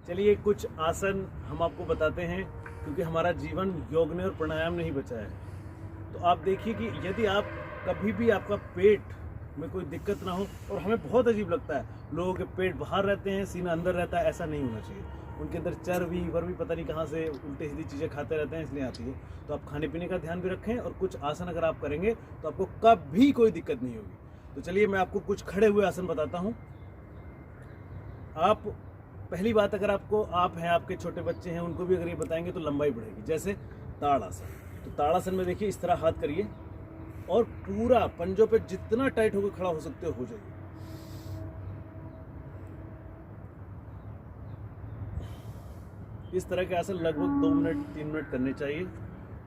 चलिए कुछ आसन हम आपको बताते हैं, क्योंकि हमारा जीवन योग ने और प्राणायाम ने ही बचा है। तो आप देखिए कि यदि आप कभी भी आपका पेट में कोई दिक्कत ना हो, और हमें बहुत अजीब लगता है लोगों के पेट बाहर रहते हैं सीना अंदर रहता है, ऐसा नहीं होना चाहिए। उनके अंदर चर्बी वर्बी पता नहीं कहाँ से उल्टी सीधी चीज़ें खाते रहते हैं, इसलिए आती है। तो आप खाने पीने का ध्यान भी रखें, और कुछ आसन अगर आप करेंगे तो आपको कभी कोई दिक्कत नहीं होगी। तो चलिए मैं आपको कुछ खड़े हुए आसन बताता हूँ। आप पहली बात, अगर आप हैं, आपके छोटे बच्चे हैं, उनको भी अगर ये बताएंगे तो लंबाई बढ़ेगी। जैसे ताड़ासन, तो ताड़ासन में देखिए इस तरह हाथ करिए और पूरा पंजों पे जितना टाइट होकर खड़ा हो सकते हो जाइए। इस तरह के आसन लगभग 2 मिनट 3 मिनट करने चाहिए,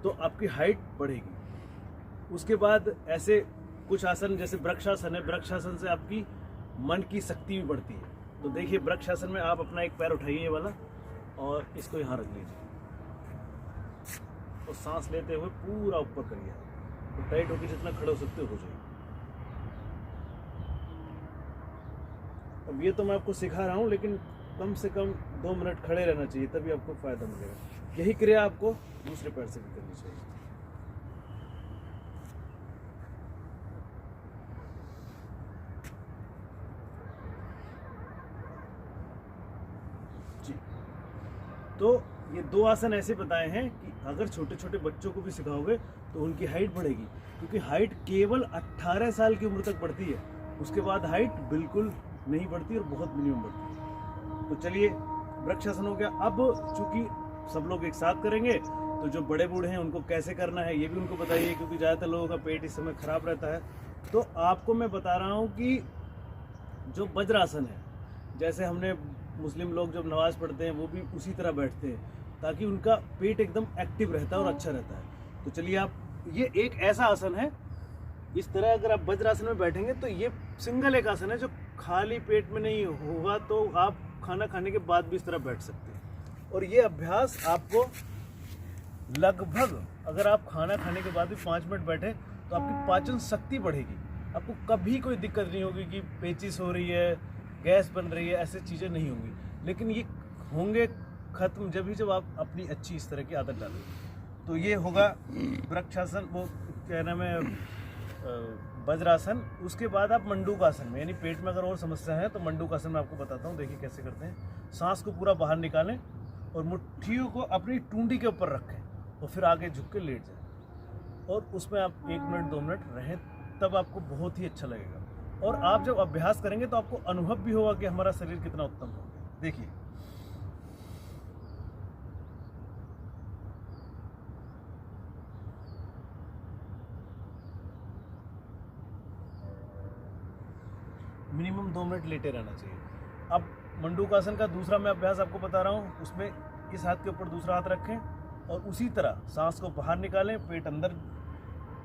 तो आपकी हाइट बढ़ेगी। उसके बाद ऐसे कुछ आसन जैसे वृक्षासन है, वृक्षासन से आपकी मन की शक्ति भी बढ़ती है। तो देखिए वृक्षासन में आप अपना एक पैर उठाइए ये वाला, और इसको यहाँ रख लीजिए और सांस लेते हुए पूरा ऊपर करिए, तो टाइट होकर जितना खड़े हो सकते हो जाइए। अब ये तो मैं आपको सिखा रहा हूँ, लेकिन कम से कम 2 मिनट खड़े रहना चाहिए, तभी आपको फायदा मिलेगा। यही क्रिया आपको दूसरे पैर से भी करनी चाहिए। जी, तो ये 2 आसन ऐसे बताए हैं कि अगर छोटे छोटे बच्चों को भी सिखाओगे तो उनकी हाइट बढ़ेगी, क्योंकि हाइट केवल 18 साल की उम्र तक बढ़ती है। उसके बाद हाइट बिल्कुल नहीं बढ़ती और बहुत मिनिमम बढ़ती है। तो चलिए वृक्षासन हो गया। अब चूंकि सब लोग एक साथ करेंगे, तो जो बड़े बूढ़े हैं उनको कैसे करना है ये भी उनको बताइए, क्योंकि ज़्यादातर लोगों का पेट इस समय खराब रहता है। तो आपको मैं बता रहा हूँ कि जो वज्रासन है, जैसे हमने मुस्लिम लोग जब नमाज पढ़ते हैं वो भी उसी तरह बैठते हैं, ताकि उनका पेट एकदम एक्टिव रहता है और अच्छा रहता है। तो चलिए आप, ये एक ऐसा आसन है, इस तरह अगर आप वज्रासन में बैठेंगे तो ये सिंगल एक आसन है जो खाली पेट में नहीं होगा, तो आप खाना खाने के बाद भी इस तरह बैठ सकते हैं। और ये अभ्यास आपको लगभग, अगर आप खाना खाने के बाद भी 5 मिनट बैठे तो आपकी पाचन शक्ति बढ़ेगी। आपको कभी कोई दिक्कत नहीं होगी कि पेचिश हो रही है, गैस बन रही है, ऐसी चीज़ें नहीं होंगी। लेकिन ये होंगे खत्म जब आप अपनी अच्छी इस तरह की आदत डालेंगे। तो ये होगा वृक्षासन, वो क्या नाम है, वज्रासन। उसके बाद आप मंडूकासन में, यानी पेट में अगर और समस्या है तो मंडूकासन में आपको बताता हूँ। देखिए कैसे करते हैं। सांस को पूरा बाहर निकालें और मुट्ठियों को अपनी टूंडी के ऊपर रखें और फिर आगे झुक के लेट जाएं, और उसमें आप 1 मिनट 2 मिनट रहें, तब आपको बहुत ही अच्छा लगेगा। और आप जब अभ्यास करेंगे तो आपको अनुभव भी होगा कि हमारा शरीर कितना उत्तम हो गया। देखिए मिनिमम 2 मिनट लेटे रहना चाहिए। अब मंडूकासन का दूसरा मैं अभ्यास आपको बता रहा हूँ। उसमें इस हाथ के ऊपर दूसरा हाथ रखें और उसी तरह सांस को बाहर निकालें, पेट अंदर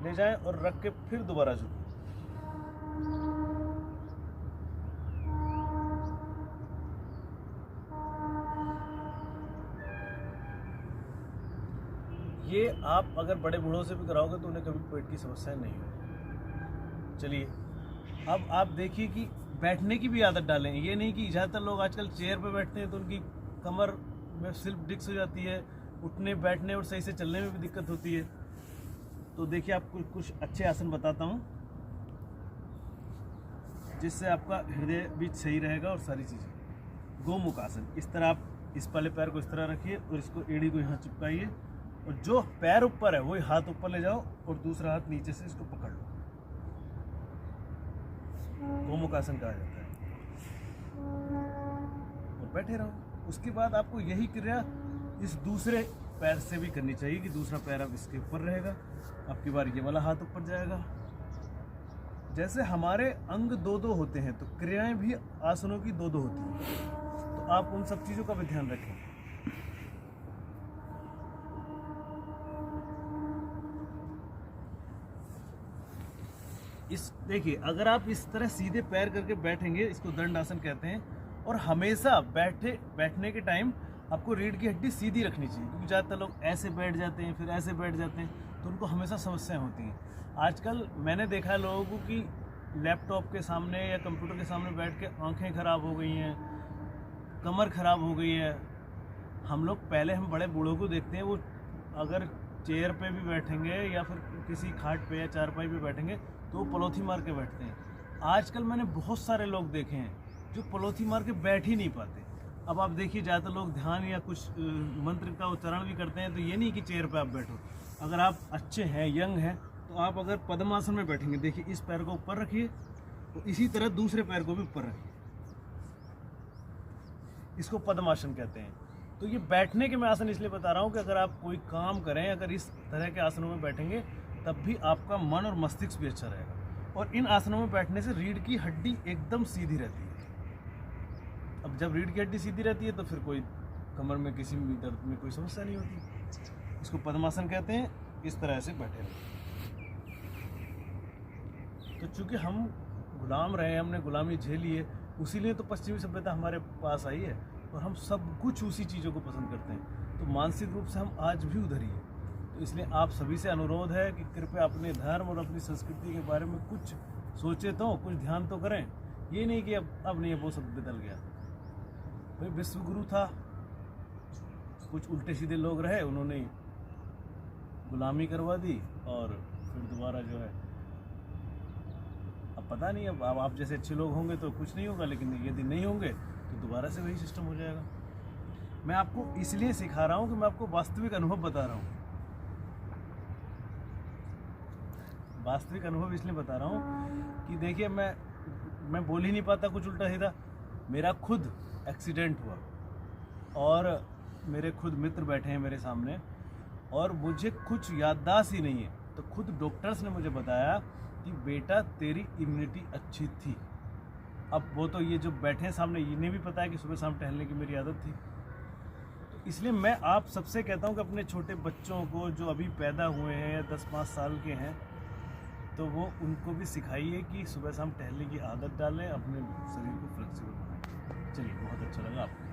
ले जाएं और रख के फिर दोबारा झुकें। ये आप अगर बड़े बूढ़ों से भी कराओगे तो उन्हें कभी पेट की समस्या नहीं होगी। चलिए अब आप देखिए कि बैठने की भी आदत डालें। ये नहीं कि ज़्यादातर लोग आजकल चेयर पे बैठते हैं तो उनकी कमर में स्लिप डिस्क हो जाती है, उठने बैठने और सही से चलने में भी दिक्कत होती है। तो देखिए आपको कुछ अच्छे आसन बताता हूँ जिससे आपका हृदय भी सही रहेगा और सारी चीज़ें। गोमुख आसन, इस तरह आप इस वाले पैर को इस तरह रखिए और इसको एड़ी को यहाँ चिपकाइए, और जो पैर ऊपर है वही हाथ ऊपर ले जाओ और दूसरा हाथ नीचे से इसको पकड़ लो। गोमुख आसन कहा जाता है। और बैठे रहो। उसके बाद आपको यही क्रिया इस दूसरे पैर से भी करनी चाहिए कि दूसरा पैर अब इसके ऊपर रहेगा, आपकी बार ये वाला हाथ ऊपर जाएगा। जैसे हमारे अंग 2-2 होते हैं तो क्रियाएं भी आसनों की 2-2 होती हैं, तो आप उन सब चीज़ों का भी ध्यान रखें। इस देखिए, अगर आप इस तरह सीधे पैर करके बैठेंगे, इसको दंडासन कहते हैं, और हमेशा बैठने के टाइम आपको रीढ़ की हड्डी सीधी रखनी चाहिए, क्योंकि ज़्यादातर लोग ऐसे बैठ जाते हैं फिर ऐसे बैठ जाते हैं, तो उनको हमेशा समस्याएं होती हैं। आजकल मैंने देखा है लोगों को कि लैपटॉप के सामने या कंप्यूटर के सामने बैठ के आंखें ख़राब हो गई हैं, कमर खराब हो गई है। हम लोग पहले हम बड़े बूढ़ों को देखते हैं, वो अगर चेयर पे भी बैठेंगे या फिर किसी खाट पे या चारपाई पे बैठेंगे तो वो पलोथी मार के बैठते हैं। आजकल मैंने बहुत सारे लोग देखे हैं जो पलोथी मार के बैठ ही नहीं पाते। अब आप देखिए, ज़्यादातर लोग ध्यान या कुछ मंत्र का उच्चारण भी करते हैं, तो ये नहीं कि चेयर पे आप बैठो। अगर आप अच्छे हैं, यंग हैं, तो आप अगर पद्मासन में बैठेंगे, देखिए इस पैर को ऊपर रखिए तो इसी तरह दूसरे पैर को भी ऊपर रखिए, इसको पद्मासन कहते हैं। तो ये बैठने के मैं आसन इसलिए बता रहा हूँ कि अगर आप कोई काम करें, अगर इस तरह के आसनों में बैठेंगे तब भी आपका मन और मस्तिष्क भी अच्छा रहेगा। और इन आसनों में बैठने से रीढ़ की हड्डी एकदम सीधी रहती है। अब जब रीढ़ की हड्डी सीधी रहती है तो फिर कोई कमर में किसी भी दर्द में कोई समस्या नहीं होती। इसको पद्मासन कहते हैं। इस तरह से बैठे रहे। तो चूंकि हम गुलाम रहे, हमने गुलामी झेली है, उसीलिए तो पश्चिमी सभ्यता हमारे पास आई है और हम सब कुछ उसी चीज़ों को पसंद करते हैं। तो मानसिक रूप से हम आज भी उधर ही हैं। तो इसलिए आप सभी से अनुरोध है कि कृपया अपने धर्म और अपनी संस्कृति के बारे में कुछ सोचे तो, कुछ ध्यान तो करें। ये नहीं कि अब नहीं, वो सब बदल गया। भाई विश्व गुरु था, कुछ उल्टे सीधे लोग रहे, उन्होंने गुलामी करवा दी और फिर दोबारा जो है, अब पता नहीं, अब आप जैसे अच्छे लोग होंगे तो कुछ नहीं होगा, लेकिन यदि नहीं होंगे तो दोबारा से वही सिस्टम हो जाएगा। मैं आपको इसलिए सिखा रहा हूँ कि मैं आपको वास्तविक अनुभव बता रहा हूँ। वास्तविक अनुभव इसलिए बता रहा हूँ कि देखिए, मैं बोल ही नहीं पाता कुछ उल्टा सीधा। मेरा खुद एक्सीडेंट हुआ और मेरे खुद मित्र बैठे हैं मेरे सामने और मुझे कुछ याददाश्त ही नहीं है। तो खुद डॉक्टर्स ने मुझे बताया कि बेटा तेरी इम्यूनिटी अच्छी थी। अब वो तो ये जो बैठे हैं सामने, इन्हें भी पता है कि सुबह शाम टहलने की मेरी आदत थी। तो इसलिए मैं आप सबसे कहता हूँ कि अपने छोटे बच्चों को जो अभी पैदा हुए हैं या 10-5 साल के हैं, तो वो उनको भी सिखाइए कि सुबह शाम टहलने की आदत डालें, अपने शरीर को फ्लेक्सिबल बनाएं। चलिए, बहुत अच्छा लगा आपको।